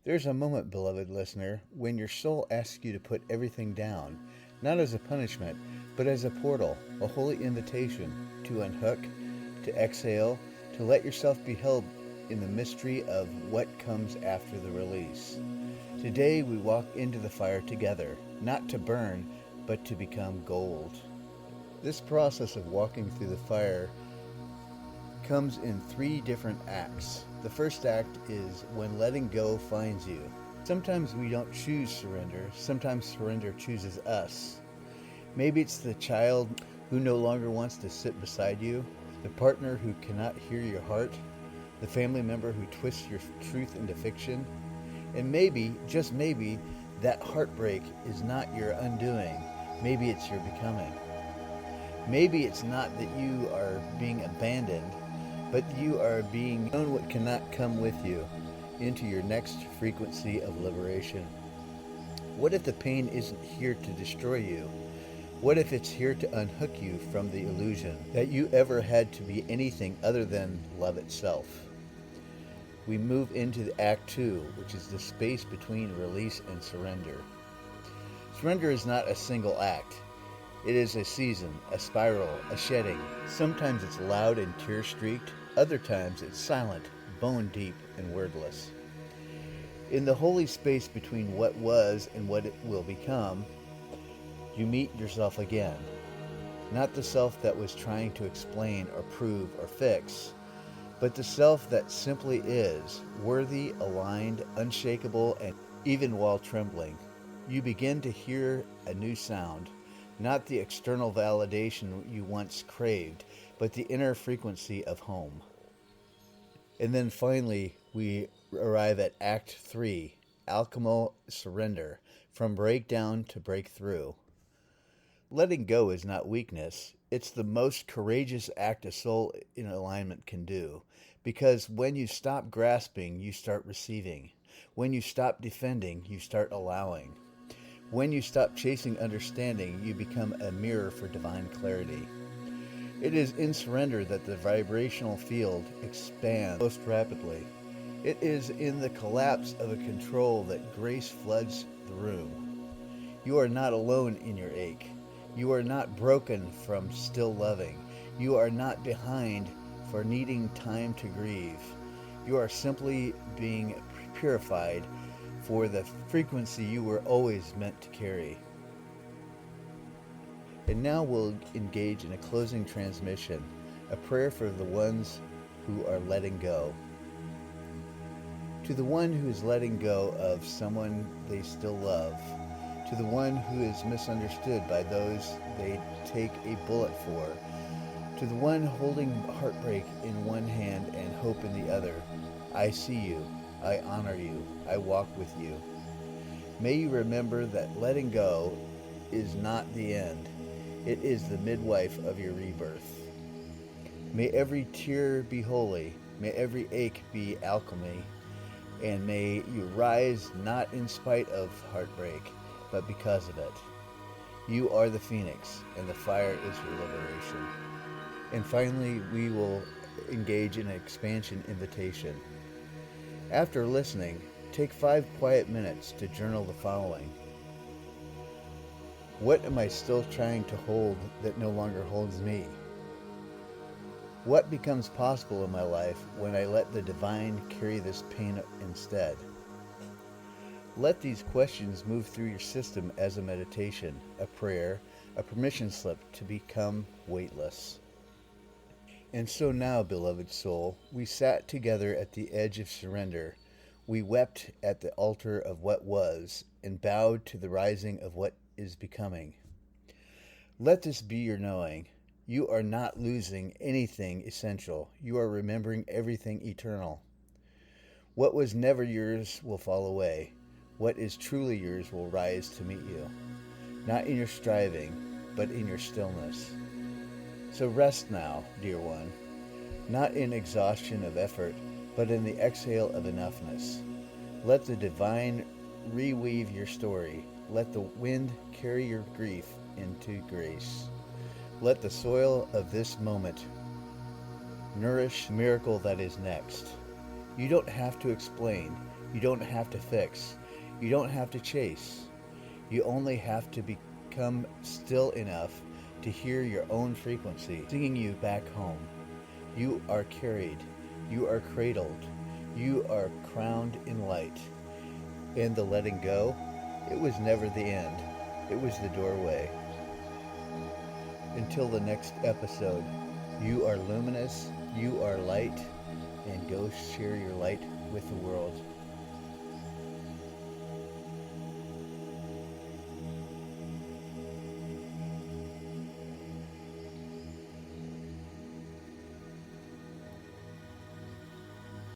There's a moment, beloved listener, when your soul asks you to put everything down, not as a punishment, but as a portal, a holy invitation to unhook, to exhale, to let yourself be held in the mystery of what comes after the release. Today we walk into the fire together, not to burn, but to become gold. This process of walking through the fire comes in 3 different acts. The first act is when letting go finds you. Sometimes we don't choose surrender, sometimes surrender chooses us. Maybe it's the child who no longer wants to sit beside you, the partner who cannot hear your heart, the family member who twists your truth into fiction, and maybe, just maybe, that heartbreak is not your undoing. Maybe it's your becoming. Maybe it's not that you are being abandoned, but you are being shown what cannot come with you into your next frequency of liberation. What if the pain isn't here to destroy you? What if it's here to unhook you from the illusion that you ever had to be anything other than love itself? We move into Act 2, which is the space between release and surrender. Surrender is not a single act. It is a season, a spiral, a shedding. Sometimes it's loud and tear-streaked. Other times it's silent, bone-deep, and wordless. In the holy space between what was and what it will become, you meet yourself again. Not the self that was trying to explain or prove or fix, but the self that simply is, worthy, aligned, unshakable, and even while trembling. You begin to hear a new sound. Not the external validation you once craved, but the inner frequency of home. And then finally, we arrive at Act 3, Alchemy, surrender, from breakdown to breakthrough. Letting go is not weakness. It's the most courageous act a soul in alignment can do. Because when you stop grasping, you start receiving. When you stop defending, you start allowing. When you stop chasing understanding, you become a mirror for divine clarity. It is in surrender that the vibrational field expands most rapidly. It is in the collapse of a control that grace floods the room. You are not alone in your ache. You are not broken from still loving. You are not behind for needing time to grieve. You are simply being purified for the frequency you were always meant to carry. And now we'll engage in a closing transmission, a prayer for the ones who are letting go. To the one who is letting go of someone they still love, to the one who is misunderstood by those they take a bullet for, to the one holding heartbreak in one hand and hope in the other, I see you. I honor you. I walk with you. May you remember that letting go is not the end. It is the midwife of your rebirth. May every tear be holy. May every ache be alchemy. And may you rise not in spite of heartbreak, but because of it. You are the phoenix, and the fire is your liberation. And finally, we will engage in an expansion invitation. After listening, take 5 quiet minutes to journal the following. What am I still trying to hold that no longer holds me? What becomes possible in my life when I let the divine carry this pain instead? Let these questions move through your system as a meditation, a prayer, a permission slip to become weightless. And so now, beloved soul, we sat together at the edge of surrender. We wept at the altar of what was, and bowed to the rising of what is becoming. Let this be your knowing. You are not losing anything essential. You are remembering everything eternal. What was never yours will fall away. What is truly yours will rise to meet you. Not in your striving, but in your stillness. So rest now, dear one, not in exhaustion of effort, but in the exhale of enoughness. Let the divine reweave your story. Let the wind carry your grief into grace. Let the soil of this moment nourish the miracle that is next. You don't have to explain. You don't have to fix. You don't have to chase. You only have to become still enough to hear your own frequency singing you back home. You are carried. You are cradled. You are crowned in light. And the letting go, it was never the end. It was the doorway. Until the next episode, you are luminous, you are light, and go share your light with the world.